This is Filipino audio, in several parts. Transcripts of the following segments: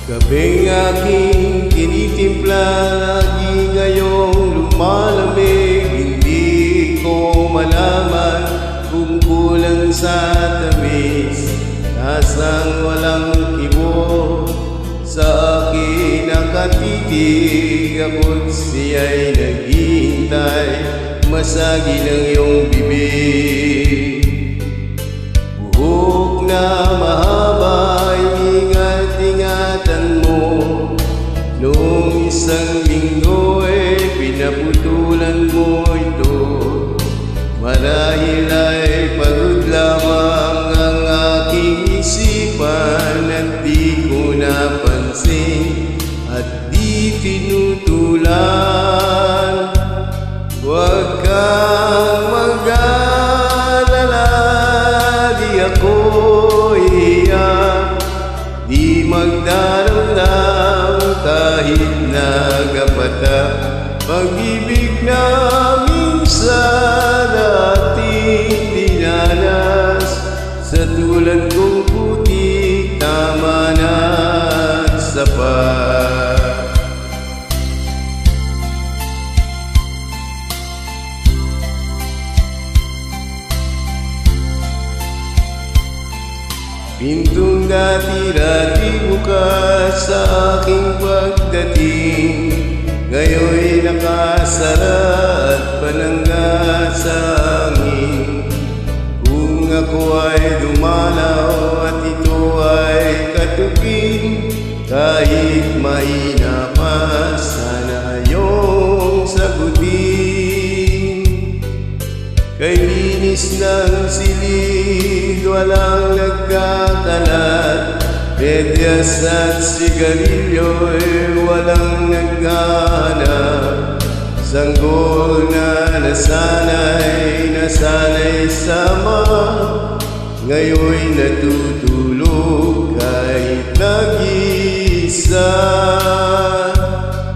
Gabing aking tinitimpla, lagi ngayong lumalamig. Hindi ko malaman kung kulang sa tamis, tasang walang kibo. Sa akin nakatitig, ako't siya'y naghihintay. Masagi ng iyong bibig, buhok na mahaba, ingat-ingatan mo. Noong isang linggo pinaputulan mo ito. Marahil ay pagod lamang ang aking isipan, at di ko napansin at di tinutulan. Huwag kang mag-alala, di ako iiyak, di magdaramdam kahit nagapatak. Pag-ibig namin sa dating dinanas, sa tulad kong putik, tama na at sapat. Pintong dati-dati bukas sa aking pagdating, ngayon'y nakasara at panangga sa hangin. Kung ako ay dumalaw at ito ay katupin, kahit mahina pa, sana iyong sagutin. Kay linis ng silid, walang nagkakalat, medyas at sigarilyo'y walang naghahanap. Sanggol na nasanay sama, ngayon'y natutulog kahit nag-iisa.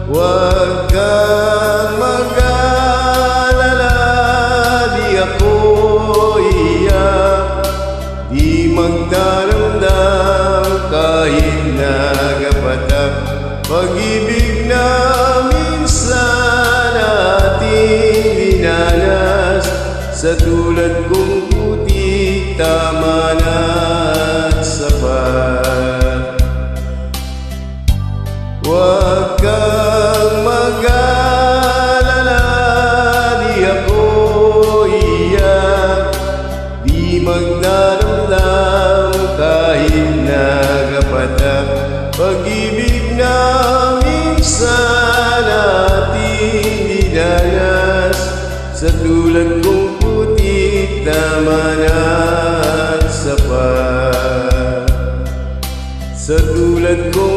Huwag kang mag-alala, di ako iiyak, di magdaramdam kahit nagapatak. Pag-ibig namin sa dating dinanas, sa tulad kong putik, tama na at sapat. Huwag kang mag-alala, di ako iiyak, di magdaramdam kahit nagapatak. Pag-ibig namin sa dating dinanas, sa tulad kong putik, tama na at sapat. Sa tulad kong